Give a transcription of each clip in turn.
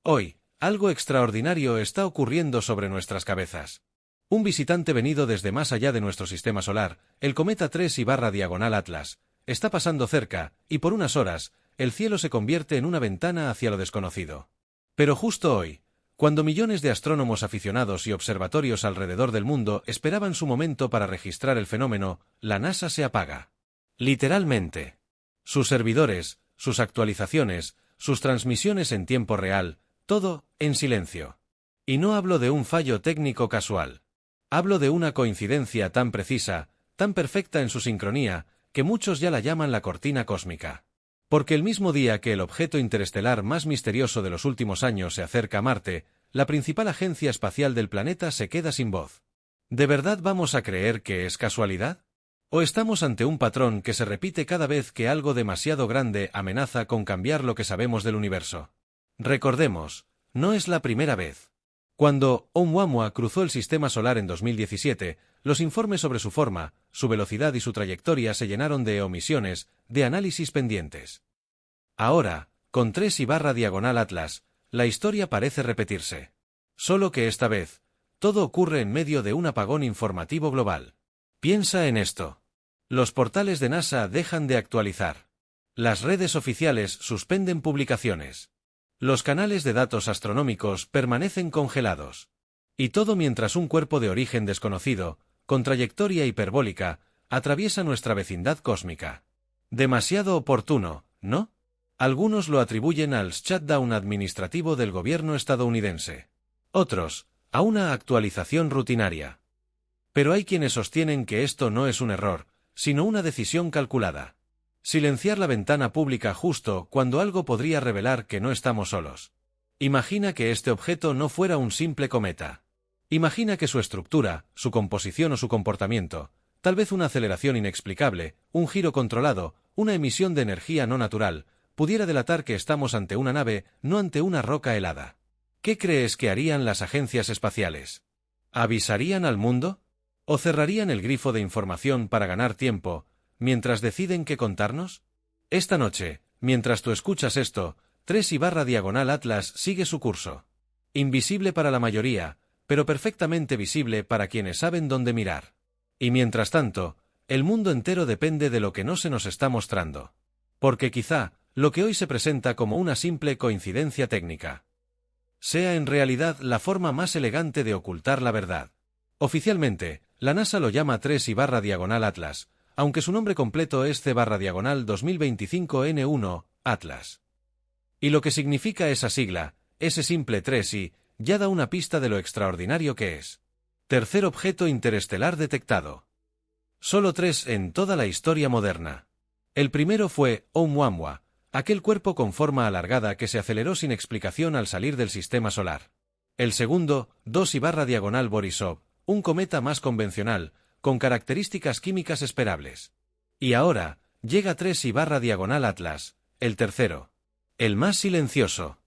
Hoy, algo extraordinario está ocurriendo sobre nuestras cabezas. Un visitante venido desde más allá de nuestro sistema solar, el cometa 3I/Atlas, está pasando cerca, y por unas horas, el cielo se convierte en una ventana hacia lo desconocido. Pero justo hoy, cuando millones de astrónomos aficionados y observatorios alrededor del mundo esperaban su momento para registrar el fenómeno, la NASA se apaga. Literalmente. Sus servidores, sus actualizaciones, sus transmisiones en tiempo real, todo, en silencio. Y no hablo de un fallo técnico casual. Hablo de una coincidencia tan precisa, tan perfecta en su sincronía, que muchos ya la llaman la cortina cósmica. Porque el mismo día que el objeto interestelar más misterioso de los últimos años se acerca a Marte, la principal agencia espacial del planeta se queda sin voz. ¿De verdad vamos a creer que es casualidad? ¿O estamos ante un patrón que se repite cada vez que algo demasiado grande amenaza con cambiar lo que sabemos del universo? Recordemos, no es la primera vez. Cuando Oumuamua cruzó el sistema solar en 2017, los informes sobre su forma, su velocidad y su trayectoria se llenaron de omisiones, de análisis pendientes. Ahora, con 3I/Atlas, la historia parece repetirse. Solo que esta vez, todo ocurre en medio de un apagón informativo global. Piensa en esto. Los portales de NASA dejan de actualizar. Las redes oficiales suspenden publicaciones. Los canales de datos astronómicos permanecen congelados. Y todo mientras un cuerpo de origen desconocido, con trayectoria hiperbólica, atraviesa nuestra vecindad cósmica. Demasiado oportuno, ¿no? Algunos lo atribuyen al shutdown administrativo del gobierno estadounidense. Otros, a una actualización rutinaria. Pero hay quienes sostienen que esto no es un error, sino una decisión calculada. Silenciar la ventana pública justo cuando algo podría revelar que no estamos solos. Imagina que este objeto no fuera un simple cometa. Imagina que su estructura, su composición o su comportamiento, tal vez una aceleración inexplicable, un giro controlado, una emisión de energía no natural, pudiera delatar que estamos ante una nave, no ante una roca helada. ¿Qué crees que harían las agencias espaciales? ¿Avisarían al mundo? ¿O cerrarían el grifo de información para ganar tiempo, mientras deciden qué contarnos? Esta noche, mientras tú escuchas esto, 3I/Atlas sigue su curso. Invisible para la mayoría, pero perfectamente visible para quienes saben dónde mirar. Y mientras tanto, el mundo entero depende de lo que no se nos está mostrando. Porque quizá, lo que hoy se presenta como una simple coincidencia técnica, sea en realidad la forma más elegante de ocultar la verdad. Oficialmente, la NASA lo llama 3I/Atlas, aunque su nombre completo es C/2025N1, Atlas. Y lo que significa esa sigla, ese simple 3I, ya da una pista de lo extraordinario que es. Tercer objeto interestelar detectado. Solo 3 en toda la historia moderna. El primero fue Oumuamua, aquel cuerpo con forma alargada que se aceleró sin explicación al salir del sistema solar. El segundo, 2I/Borisov, un cometa más convencional, con características químicas esperables. Y ahora, llega 3I/Atlas, el tercero. El más silencioso.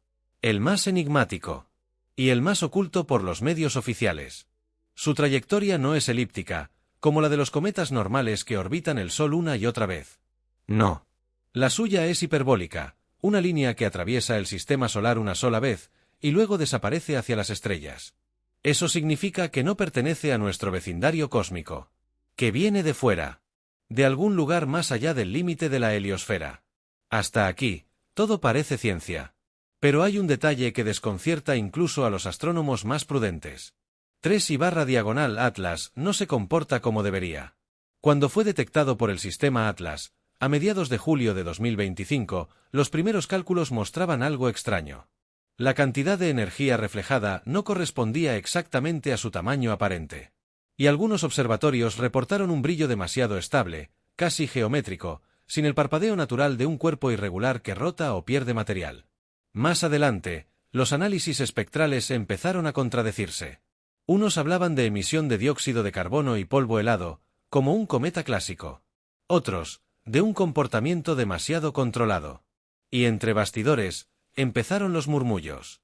El más enigmático. Y el más oculto por los medios oficiales. Su trayectoria no es elíptica, como la de los cometas normales que orbitan el Sol una y otra vez. No. La suya es hiperbólica, una línea que atraviesa el sistema solar una sola vez, y luego desaparece hacia las estrellas. Eso significa que no pertenece a nuestro vecindario cósmico. Que viene de fuera. De algún lugar más allá del límite de la heliosfera. Hasta aquí, todo parece ciencia. Pero hay un detalle que desconcierta incluso a los astrónomos más prudentes. 3I/Atlas no se comporta como debería. Cuando fue detectado por el sistema Atlas, a mediados de julio de 2025, los primeros cálculos mostraban algo extraño. La cantidad de energía reflejada no correspondía exactamente a su tamaño aparente. Y algunos observatorios reportaron un brillo demasiado estable, casi geométrico, sin el parpadeo natural de un cuerpo irregular que rota o pierde material. Más adelante, los análisis espectrales empezaron a contradecirse. Unos hablaban de emisión de dióxido de carbono y polvo helado, como un cometa clásico. Otros, de un comportamiento demasiado controlado. Y entre bastidores, empezaron los murmullos.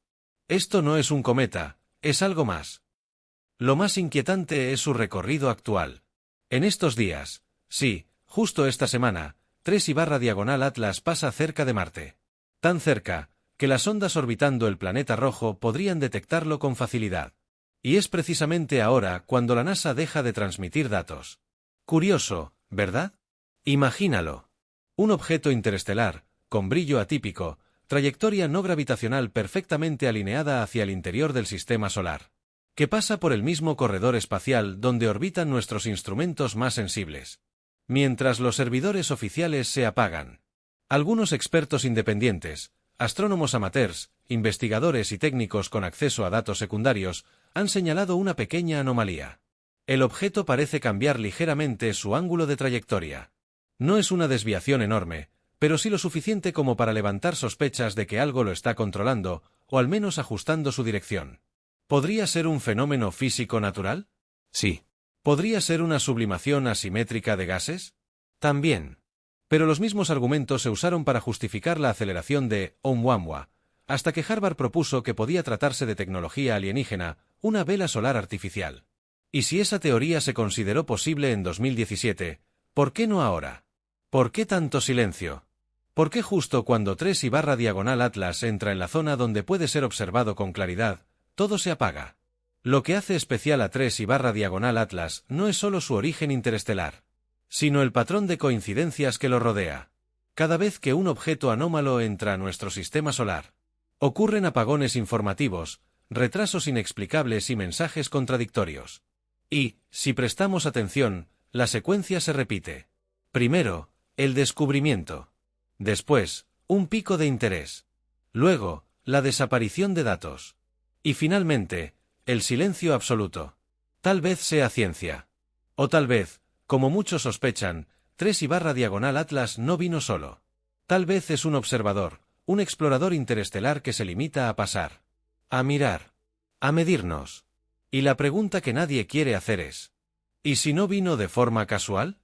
Esto no es un cometa, es algo más. Lo más inquietante es su recorrido actual. En estos días, sí, justo esta semana, 3I/Atlas pasa cerca de Marte. Tan cerca, que las ondas orbitando el planeta rojo podrían detectarlo con facilidad. Y es precisamente ahora cuando la NASA deja de transmitir datos. Curioso, ¿verdad? Imagínalo. Un objeto interestelar, con brillo atípico, trayectoria no gravitacional perfectamente alineada hacia el interior del sistema solar, que pasa por el mismo corredor espacial donde orbitan nuestros instrumentos más sensibles. Mientras los servidores oficiales se apagan. Algunos expertos independientes, astrónomos amateurs, investigadores y técnicos con acceso a datos secundarios, han señalado una pequeña anomalía. El objeto parece cambiar ligeramente su ángulo de trayectoria. No es una desviación enorme, pero sí lo suficiente como para levantar sospechas de que algo lo está controlando, o al menos ajustando su dirección. ¿Podría ser un fenómeno físico natural? Sí. ¿Podría ser una sublimación asimétrica de gases? También. Pero los mismos argumentos se usaron para justificar la aceleración de Oumuamua, hasta que Harvard propuso que podía tratarse de tecnología alienígena, una vela solar artificial. Y si esa teoría se consideró posible en 2017, ¿por qué no ahora? ¿Por qué tanto silencio? ¿Por qué justo cuando 3/Atlas entra en la zona donde puede ser observado con claridad, todo se apaga? Lo que hace especial a 3/Atlas no es solo su origen interestelar, sino el patrón de coincidencias que lo rodea. Cada vez que un objeto anómalo entra a nuestro sistema solar, ocurren apagones informativos, retrasos inexplicables y mensajes contradictorios. Y, si prestamos atención, la secuencia se repite. Primero, el descubrimiento. Después, un pico de interés. Luego, la desaparición de datos. Y finalmente, el silencio absoluto. Tal vez sea ciencia. O tal vez, como muchos sospechan, 3/Atlas no vino solo. Tal vez es un observador, un explorador interestelar que se limita a pasar, a mirar, a medirnos. Y la pregunta que nadie quiere hacer es: ¿y si no vino de forma casual?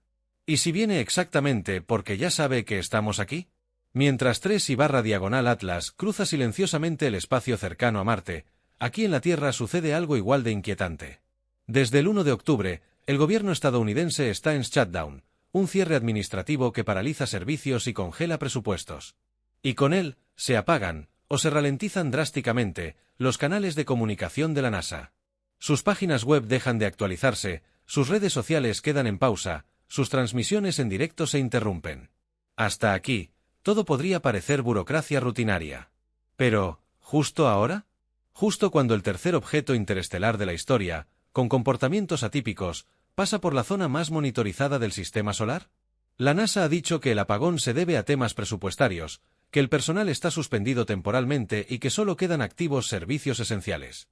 ¿Y si viene exactamente porque ya sabe que estamos aquí? Mientras 3/Atlas cruza silenciosamente el espacio cercano a Marte, aquí en la Tierra sucede algo igual de inquietante. Desde el 1 de octubre, el gobierno estadounidense está en shutdown, un cierre administrativo que paraliza servicios y congela presupuestos. Y con él, se apagan, o se ralentizan drásticamente, los canales de comunicación de la NASA. Sus páginas web dejan de actualizarse, sus redes sociales quedan en pausa, sus transmisiones en directo se interrumpen. Hasta aquí, todo podría parecer burocracia rutinaria. Pero, ¿justo ahora? Justo cuando el tercer objeto interestelar de la historia, con comportamientos atípicos, pasa por la zona más monitorizada del sistema solar? La NASA ha dicho que el apagón se debe a temas presupuestarios, que el personal está suspendido temporalmente y que solo quedan activos servicios esenciales.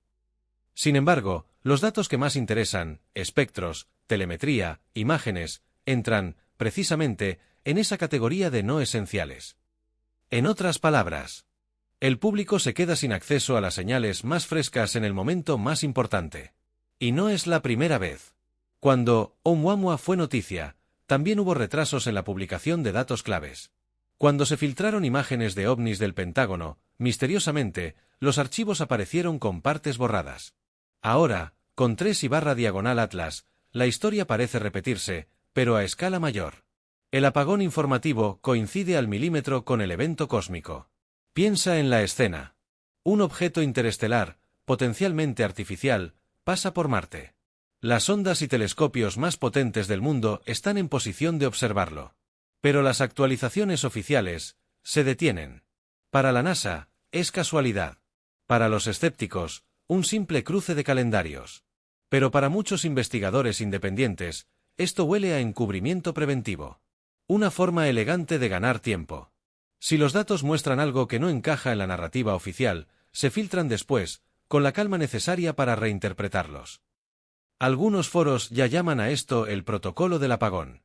Sin embargo, los datos que más interesan, espectros, telemetría, imágenes, entran, precisamente, en esa categoría de no esenciales. En otras palabras, el público se queda sin acceso a las señales más frescas en el momento más importante. Y no es la primera vez. Cuando Oumuamua fue noticia, también hubo retrasos en la publicación de datos claves. Cuando se filtraron imágenes de ovnis del Pentágono, misteriosamente, los archivos aparecieron con partes borradas. Ahora, con 3/Atlas, la historia parece repetirse, pero a escala mayor. El apagón informativo coincide al milímetro con el evento cósmico. Piensa en la escena. Un objeto interestelar, potencialmente artificial, pasa por Marte. Las sondas y telescopios más potentes del mundo están en posición de observarlo. Pero las actualizaciones oficiales se detienen. Para la NASA, es casualidad. Para los escépticos, un simple cruce de calendarios. Pero para muchos investigadores independientes, esto huele a encubrimiento preventivo. Una forma elegante de ganar tiempo. Si los datos muestran algo que no encaja en la narrativa oficial, se filtran después, con la calma necesaria para reinterpretarlos. Algunos foros ya llaman a esto el protocolo del apagón.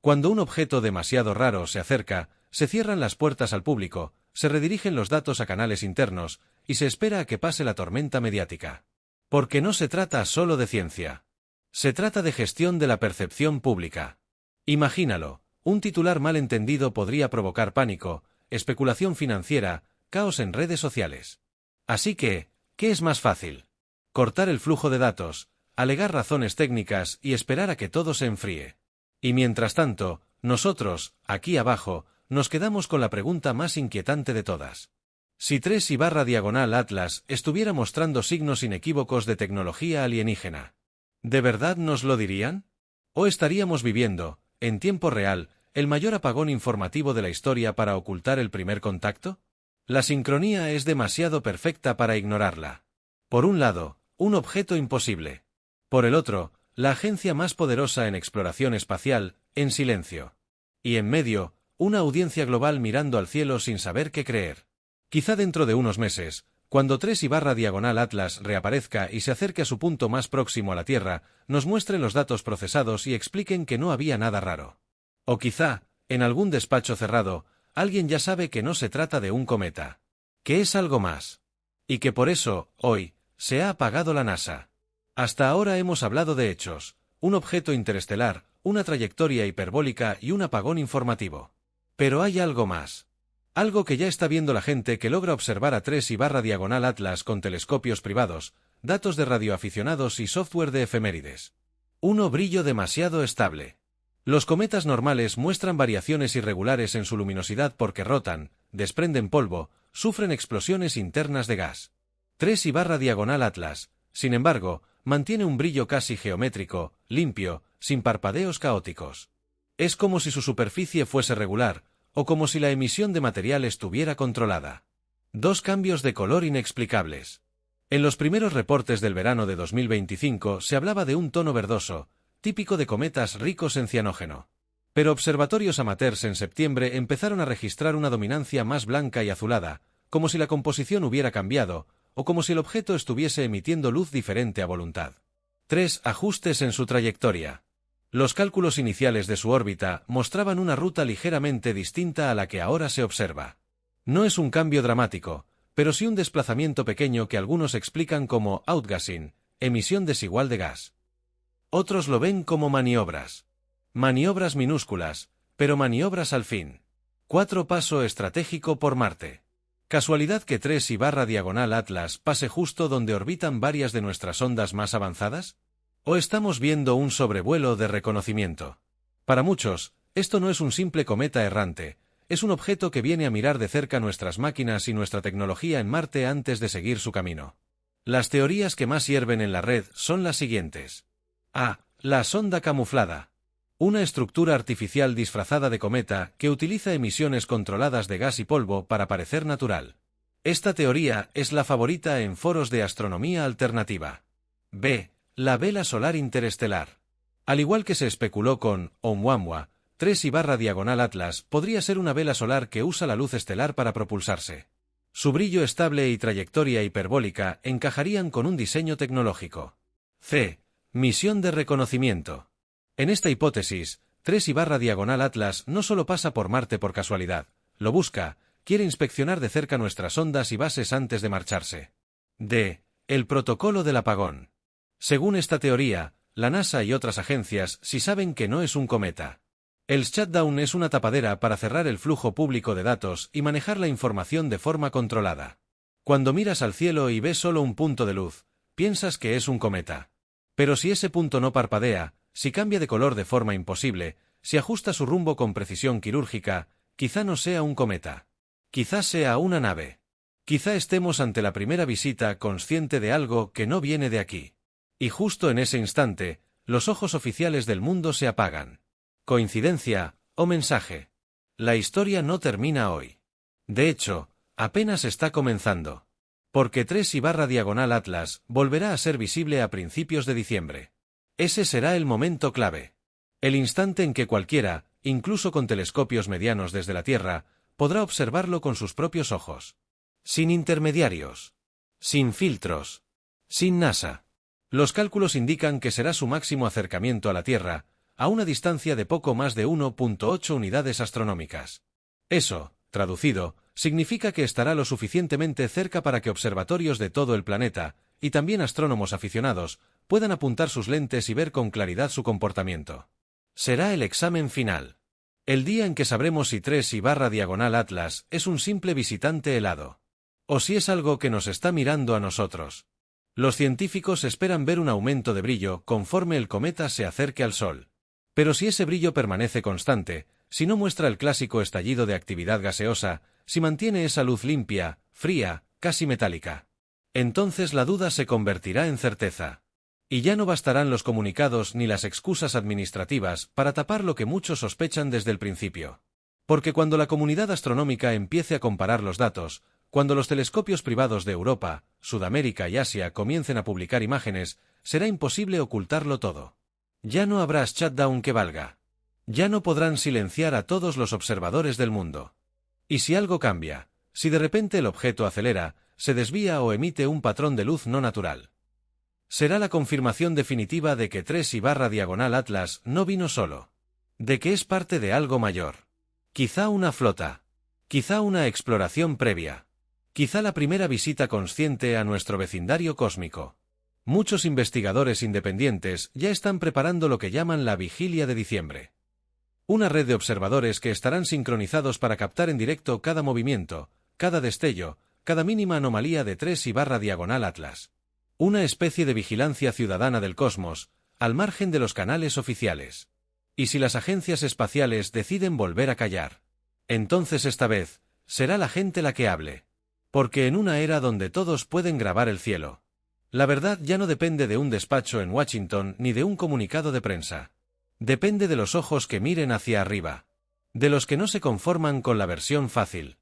Cuando un objeto demasiado raro se acerca, se cierran las puertas al público, se redirigen los datos a canales internos, y se espera a que pase la tormenta mediática. Porque no se trata solo de ciencia. Se trata de gestión de la percepción pública. Imagínalo, un titular mal entendido podría provocar pánico, especulación financiera, caos en redes sociales. Así que, ¿qué es más fácil? Cortar el flujo de datos, alegar razones técnicas y esperar a que todo se enfríe. Y mientras tanto, nosotros, aquí abajo, nos quedamos con la pregunta más inquietante de todas. Si 3 y barra diagonal Atlas estuviera mostrando signos inequívocos de tecnología alienígena, ¿de verdad nos lo dirían? ¿O estaríamos viviendo, en tiempo real, el mayor apagón informativo de la historia para ocultar el primer contacto? La sincronía es demasiado perfecta para ignorarla. Por un lado, un objeto imposible. Por el otro, la agencia más poderosa en exploración espacial, en silencio. Y en medio, una audiencia global mirando al cielo sin saber qué creer. Quizá dentro de unos meses, cuando 3 y barra diagonal Atlas reaparezca y se acerque a su punto más próximo a la Tierra, nos muestren los datos procesados y expliquen que no había nada raro. O quizá, en algún despacho cerrado, alguien ya sabe que no se trata de un cometa. Que es algo más. Y que por eso, hoy, se ha apagado la NASA. Hasta ahora hemos hablado de hechos, un objeto interestelar, una trayectoria hiperbólica y un apagón informativo. Pero hay algo más. Algo que ya está viendo la gente que logra observar a 3 y barra diagonal Atlas con telescopios privados, datos de radioaficionados y software de efemérides. Brillo demasiado estable. Los cometas normales muestran variaciones irregulares en su luminosidad porque rotan, desprenden polvo, sufren explosiones internas de gas. 3 y barra diagonal Atlas, sin embargo, mantiene un brillo casi geométrico, limpio, sin parpadeos caóticos. Es como si su superficie fuese regular, o como si la emisión de material estuviera controlada. Dos cambios de color inexplicables. En los primeros reportes del verano de 2025 se hablaba de un tono verdoso, típico de cometas ricos en cianógeno. Pero observatorios amateurs en septiembre empezaron a registrar una dominancia más blanca y azulada, como si la composición hubiera cambiado, o como si el objeto estuviese emitiendo luz diferente a voluntad. 3 ajustes en su trayectoria. Los cálculos iniciales de su órbita mostraban una ruta ligeramente distinta a la que ahora se observa. No es un cambio dramático, pero sí un desplazamiento pequeño que algunos explican como outgassing, emisión desigual de gas. Otros lo ven como maniobras. Maniobras minúsculas, pero maniobras al fin. 4 paso estratégico por Marte. ¿Casualidad que 3 y barra diagonal Atlas pase justo donde orbitan varias de nuestras ondas más avanzadas? ¿O estamos viendo un sobrevuelo de reconocimiento? Para muchos, esto no es un simple cometa errante, es un objeto que viene a mirar de cerca nuestras máquinas y nuestra tecnología en Marte antes de seguir su camino. Las teorías que más hierven en la red son las siguientes. A. La sonda camuflada. Una estructura artificial disfrazada de cometa que utiliza emisiones controladas de gas y polvo para parecer natural. Esta teoría es la favorita en foros de astronomía alternativa. B. La vela solar interestelar. Al igual que se especuló con Oumuamua, 3 y barra diagonal Atlas podría ser una vela solar que usa la luz estelar para propulsarse. Su brillo estable y trayectoria hiperbólica encajarían con un diseño tecnológico. C. Misión de reconocimiento. En esta hipótesis, 3 y barra diagonal Atlas no solo pasa por Marte por casualidad, lo busca, quiere inspeccionar de cerca nuestras ondas y bases antes de marcharse. D. El protocolo del apagón. Según esta teoría, la NASA y otras agencias sí saben que no es un cometa. El shutdown es una tapadera para cerrar el flujo público de datos y manejar la información de forma controlada. Cuando miras al cielo y ves solo un punto de luz, piensas que es un cometa. Pero si ese punto no parpadea, si cambia de color de forma imposible, si ajusta su rumbo con precisión quirúrgica, quizá no sea un cometa. Quizá sea una nave. Quizá estemos ante la primera visita consciente de algo que no viene de aquí. Y justo en ese instante, los ojos oficiales del mundo se apagan. ¿Coincidencia o mensaje? La historia no termina hoy. De hecho, apenas está comenzando. Porque 3 y barra diagonal Atlas volverá a ser visible a principios de diciembre. Ese será el momento clave. El instante en que cualquiera, incluso con telescopios medianos desde la Tierra, podrá observarlo con sus propios ojos. Sin intermediarios. Sin filtros. Sin NASA. Los cálculos indican que será su máximo acercamiento a la Tierra, a una distancia de poco más de 1.8 unidades astronómicas. Eso, traducido, significa que estará lo suficientemente cerca para que observatorios de todo el planeta, y también astrónomos aficionados, puedan apuntar sus lentes y ver con claridad su comportamiento. Será el examen final. El día en que sabremos si 3 y barra diagonal Atlas es un simple visitante helado. O si es algo que nos está mirando a nosotros. Los científicos esperan ver un aumento de brillo conforme el cometa se acerque al Sol. Pero si ese brillo permanece constante, si no muestra el clásico estallido de actividad gaseosa, si mantiene esa luz limpia, fría, casi metálica. Entonces la duda se convertirá en certeza. Y ya no bastarán los comunicados ni las excusas administrativas para tapar lo que muchos sospechan desde el principio. Porque cuando la comunidad astronómica empiece a comparar los datos, cuando los telescopios privados de Europa, Sudamérica y Asia comiencen a publicar imágenes, será imposible ocultarlo todo. Ya no habrá shutdown que valga. Ya no podrán silenciar a todos los observadores del mundo. Y si algo cambia, si de repente el objeto acelera, se desvía o emite un patrón de luz no natural, será la confirmación definitiva de que 3I/Atlas no vino solo. De que es parte de algo mayor. Quizá una flota. Quizá una exploración previa. Quizá la primera visita consciente a nuestro vecindario cósmico. Muchos investigadores independientes ya están preparando lo que llaman la Vigilia de Diciembre. Una red de observadores que estarán sincronizados para captar en directo cada movimiento, cada destello, cada mínima anomalía de 3I/Atlas. Una especie de vigilancia ciudadana del cosmos, al margen de los canales oficiales. Y si las agencias espaciales deciden volver a callar, entonces esta vez, será la gente la que hable. Porque en una era donde todos pueden grabar el cielo, la verdad ya no depende de un despacho en Washington ni de un comunicado de prensa. Depende de los ojos que miren hacia arriba. De los que no se conforman con la versión fácil.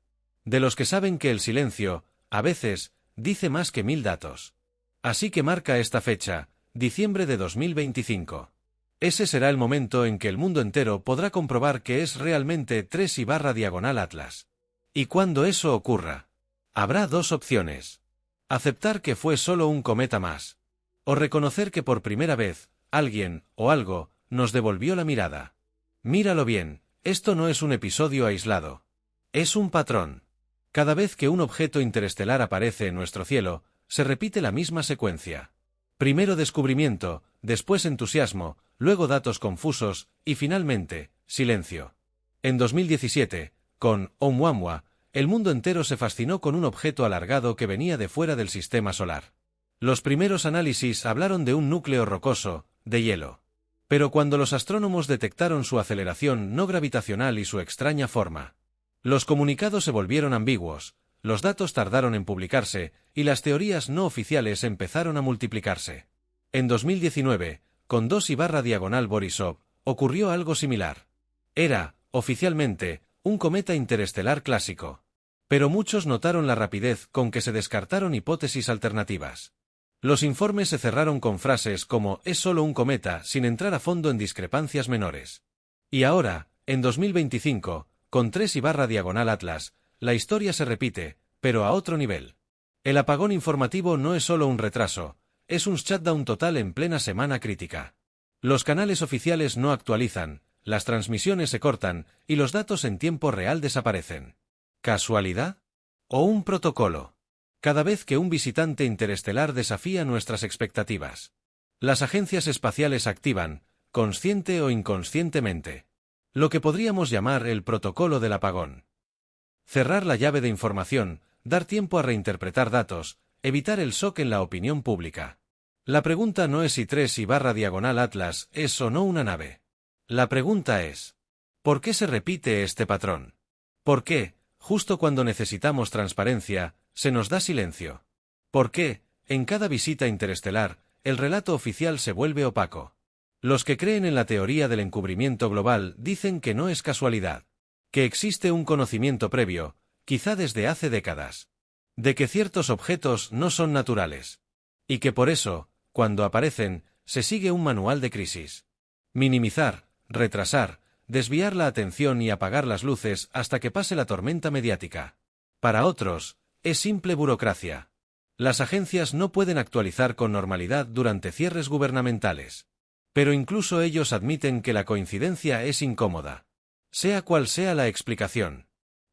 De los que saben que el silencio, a veces, dice más que 1000 datos. Así que marca esta fecha, diciembre de 2025. Ese será el momento en que el mundo entero podrá comprobar que es realmente 3I/Atlas. Y cuando eso ocurra, habrá dos opciones. Aceptar que fue solo un cometa más. O reconocer que por primera vez, alguien, o algo, nos devolvió la mirada. Míralo bien, esto no es un episodio aislado. Es un patrón. Cada vez que un objeto interestelar aparece en nuestro cielo, se repite la misma secuencia. Primero descubrimiento, después entusiasmo, luego datos confusos, y finalmente, silencio. En 2017, con Oumuamua, el mundo entero se fascinó con un objeto alargado que venía de fuera del sistema solar. Los primeros análisis hablaron de un núcleo rocoso, de hielo. Pero cuando los astrónomos detectaron su aceleración no gravitacional y su extraña forma, los comunicados se volvieron ambiguos, los datos tardaron en publicarse, y las teorías no oficiales empezaron a multiplicarse. En 2019, con 2I/Borisov, ocurrió algo similar. Era, oficialmente, un cometa interestelar clásico. Pero muchos notaron la rapidez con que se descartaron hipótesis alternativas. Los informes se cerraron con frases como «es solo un cometa», sin entrar a fondo en discrepancias menores. Y ahora, en 2025, con 3I/Atlas, la historia se repite, pero a otro nivel. El apagón informativo no es solo un retraso, es un shutdown total en plena semana crítica. Los canales oficiales no actualizan, las transmisiones se cortan, y los datos en tiempo real desaparecen. ¿Casualidad? ¿O un protocolo? Cada vez que un visitante interestelar desafía nuestras expectativas, las agencias espaciales activan, consciente o inconscientemente, lo que podríamos llamar el protocolo del apagón. Cerrar la llave de información, dar tiempo a reinterpretar datos, evitar el shock en la opinión pública. La pregunta no es si 3I/Atlas es o no una nave. La pregunta es, ¿por qué se repite este patrón? ¿Por qué, justo cuando necesitamos transparencia, se nos da silencio? ¿Por qué, en cada visita interestelar, el relato oficial se vuelve opaco? Los que creen en la teoría del encubrimiento global dicen que no es casualidad. Que existe un conocimiento previo, quizá desde hace décadas, de que ciertos objetos no son naturales. Y que por eso, cuando aparecen, se sigue un manual de crisis. Minimizar, retrasar, desviar la atención y apagar las luces hasta que pase la tormenta mediática. Para otros, es simple burocracia. Las agencias no pueden actualizar con normalidad durante cierres gubernamentales. Pero incluso ellos admiten que la coincidencia es incómoda. Sea cual sea la explicación.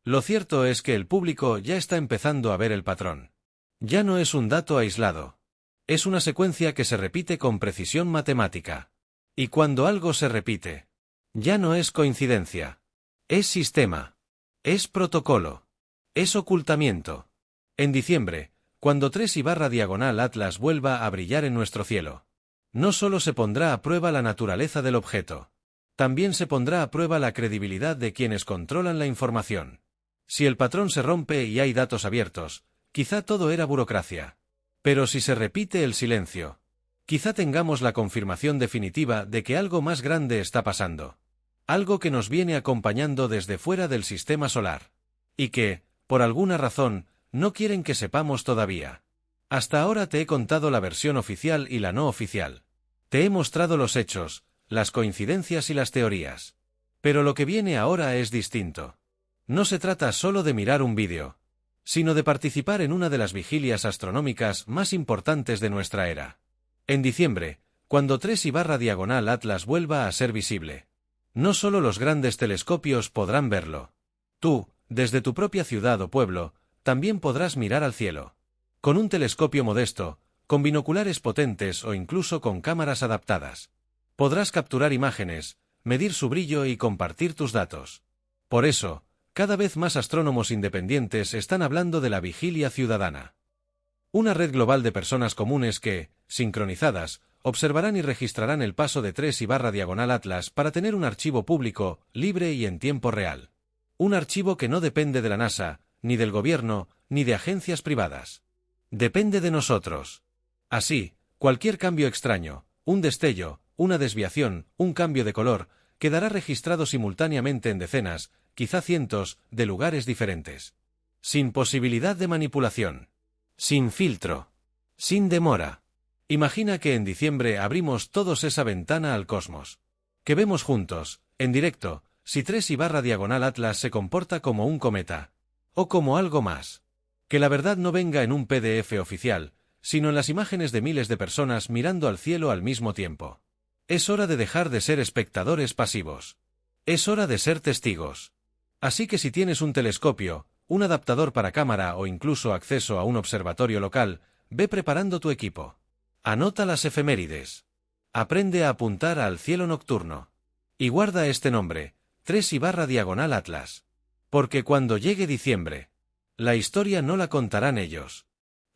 Lo cierto es que el público ya está empezando a ver el patrón. Ya no es un dato aislado. Es una secuencia que se repite con precisión matemática. Y cuando algo se repite, ya no es coincidencia. Es sistema. Es protocolo. Es ocultamiento. En diciembre, cuando 3I/Atlas vuelva a brillar en nuestro cielo, no solo se pondrá a prueba la naturaleza del objeto, también se pondrá a prueba la credibilidad de quienes controlan la información. Si el patrón se rompe y hay datos abiertos, quizá todo era burocracia. Pero si se repite el silencio, quizá tengamos la confirmación definitiva de que algo más grande está pasando. Algo que nos viene acompañando desde fuera del sistema solar. Y que, por alguna razón, no quieren que sepamos todavía. Hasta ahora te he contado la versión oficial y la no oficial. Te he mostrado los hechos, las coincidencias y las teorías. Pero lo que viene ahora es distinto. No se trata solo de mirar un vídeo, sino de participar en una de las vigilias astronómicas más importantes de nuestra era. En diciembre, cuando 3/diagonal Atlas vuelva a ser visible. No solo los grandes telescopios podrán verlo. Tú, desde tu propia ciudad o pueblo, también podrás mirar al cielo. Con un telescopio modesto, con binoculares potentes o incluso con cámaras adaptadas. Podrás capturar imágenes, medir su brillo y compartir tus datos. Por eso, cada vez más astrónomos independientes están hablando de la vigilia ciudadana. Una red global de personas comunes que, sincronizadas, observarán y registrarán el paso de 3/diagonal Atlas para tener un archivo público, libre y en tiempo real. Un archivo que no depende de la NASA, ni del gobierno, ni de agencias privadas. Depende de nosotros. Así, cualquier cambio extraño, un destello, una desviación, un cambio de color, quedará registrado simultáneamente en decenas, quizá cientos, de lugares diferentes. Sin posibilidad de manipulación. Sin filtro. Sin demora. Imagina que en diciembre abrimos todos esa ventana al cosmos. Que vemos juntos, en directo, si 3/diagonal Atlas se comporta como un cometa. O como algo más. Que la verdad no venga en un PDF oficial, sino en las imágenes de miles de personas mirando al cielo al mismo tiempo. Es hora de dejar de ser espectadores pasivos. Es hora de ser testigos. Así que si tienes un telescopio, un adaptador para cámara o incluso acceso a un observatorio local, ve preparando tu equipo. Anota las efemérides. Aprende a apuntar al cielo nocturno. Y guarda este nombre, 3/diagonal Atlas. Porque cuando llegue diciembre, la historia no la contarán ellos.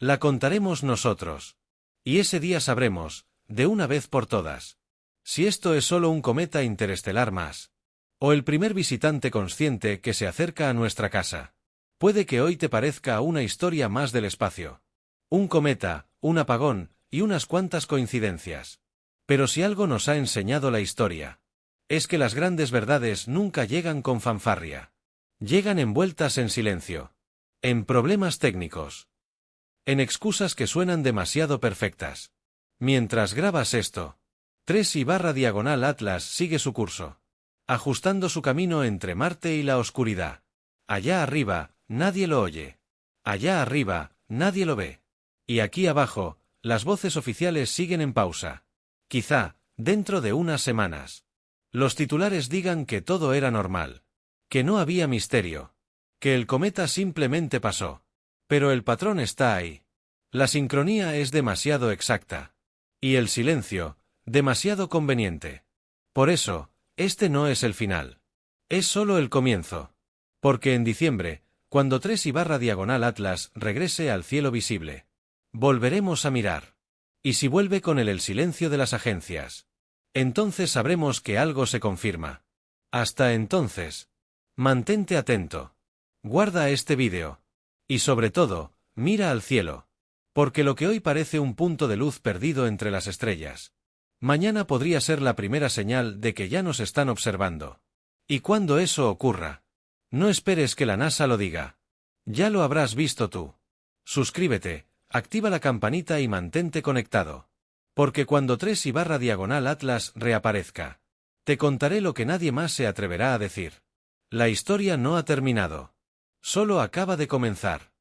La contaremos nosotros. Y ese día sabremos, de una vez por todas, si esto es solo un cometa interestelar más, o el primer visitante consciente que se acerca a nuestra casa. Puede que hoy te parezca una historia más del espacio. Un cometa, un apagón, y unas cuantas coincidencias. Pero si algo nos ha enseñado la historia, es que las grandes verdades nunca llegan con fanfarria. Llegan envueltas en silencio. En problemas técnicos. En excusas que suenan demasiado perfectas. Mientras grabas esto, 3/diagonal Atlas sigue su curso. Ajustando su camino entre Marte y la oscuridad. Allá arriba, nadie lo oye. Allá arriba, nadie lo ve. Y aquí abajo, las voces oficiales siguen en pausa. Quizá, dentro de unas semanas, los titulares digan que todo era normal. Que no había misterio. Que el cometa simplemente pasó. Pero el patrón está ahí. La sincronía es demasiado exacta. Y el silencio, demasiado conveniente. Por eso, este no es el final. Es solo el comienzo. Porque en diciembre, cuando 3/diagonal Atlas regrese al cielo visible, volveremos a mirar. Y si vuelve con el silencio de las agencias, entonces sabremos que algo se confirma. Hasta entonces, mantente atento. Guarda este vídeo. Y sobre todo, mira al cielo. Porque lo que hoy parece un punto de luz perdido entre las estrellas, mañana podría ser la primera señal de que ya nos están observando. Y cuando eso ocurra, no esperes que la NASA lo diga. Ya lo habrás visto tú. Suscríbete, activa la campanita y mantente conectado. Porque cuando 3/diagonal Atlas reaparezca, te contaré lo que nadie más se atreverá a decir. La historia no ha terminado. Solo acaba de comenzar.